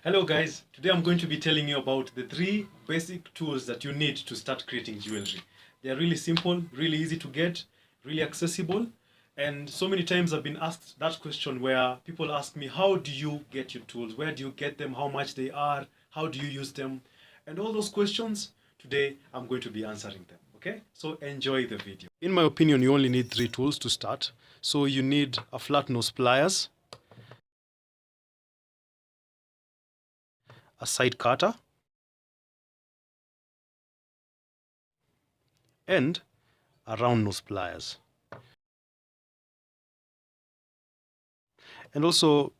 Hello guys, today I'm going to be telling you about the 3 basic tools that you need to start creating jewelry. They are really simple, really easy to get, really accessible, and so many times I've been asked that question where people ask me, how do you get your tools? Where do you get them? How much they are? How do you use them? And all those questions, today I'm going to be answering them. Okay, so enjoy the video. In my opinion, you only need 3 tools to start. So you need a flat nose pliers, a side cutter, and a round nose pliers. And also,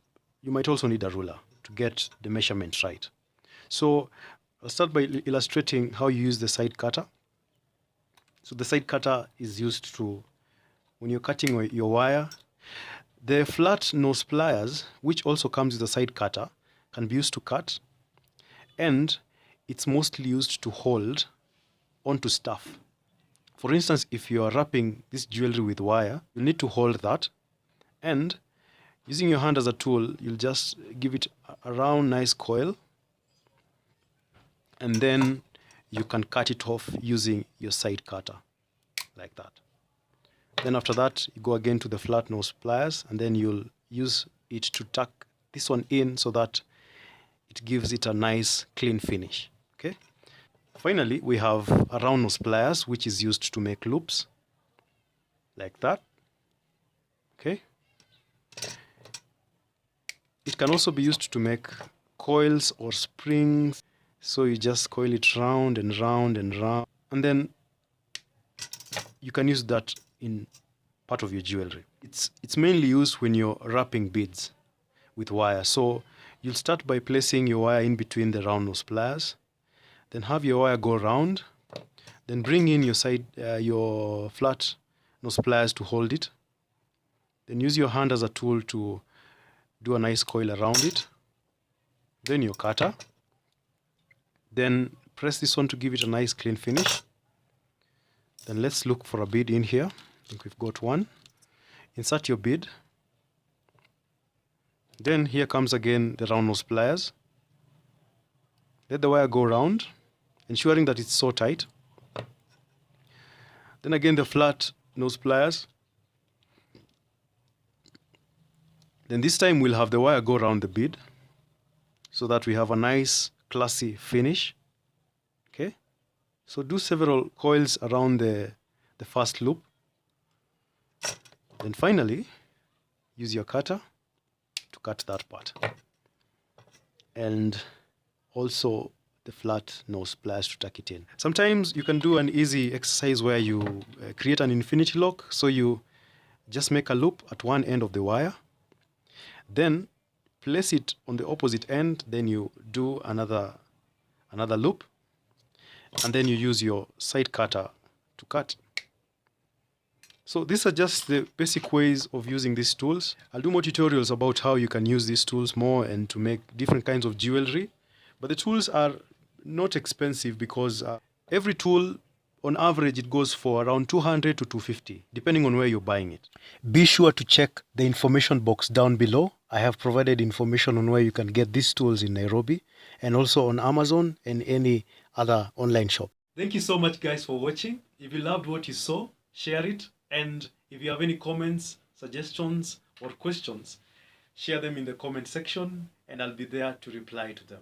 you might also need a ruler to get the measurement right. So I'll start by illustrating how you use the side cutter. So the side cutter is used to, when you're cutting your wire, the flat nose pliers, which also comes with a side cutter, can be used to cut, and it's mostly used to hold onto stuff. For instance, if you are wrapping this jewelry with wire, you need to hold that, and using your hand as a tool, you'll just give it a round, nice coil, and then you can cut it off using your side cutter, like that. Then after that, you go again to the flat nose pliers, and then you'll use it to tuck this one in so that it gives it a nice, clean finish. Okay. Finally, we have a round nose pliers, which is used to make loops, like that. Okay. It can also be used to make coils or springs. So you just coil it round and round and round, and then you can use that in part of your jewelry. It's mainly used when you're wrapping beads with wire. So you'll start by placing your wire in between the round nose pliers, then have your wire go round, then bring in your flat nose pliers to hold it. Then use your hand as a tool to do a nice coil around it. Then your cutter. Then press this one to give it a nice clean finish. Then let's look for a bead in here. I think we've got one. Insert your bead. Then here comes again the round nose pliers. Let the wire go round, ensuring that it's so tight. Then again the flat nose pliers. Then this time we'll have the wire go around the bead so that we have a nice classy finish. Okay, so do several coils around the first loop. Then finally use your cutter to cut that part, and also the flat nose pliers to tuck it in. Sometimes you can do an easy exercise where you create an infinity lock. So you just make a loop at one end of the wire, then place it on the opposite end, then you do another loop, and then you use your side cutter to cut. So these are just the basic ways of using these tools. I'll do more tutorials about how you can use these tools more and to make different kinds of jewelry. But the tools are not expensive because every tool, on average, it goes for around 200 to 250, depending on where you're buying it. Be sure to check the information box down below. I have provided information on where you can get these tools in Nairobi, and also on Amazon and any other online shop. Thank you so much, guys, for watching. If you loved what you saw, share it. And if you have any comments, suggestions, or questions, share them in the comment section, and I'll be there to reply to them.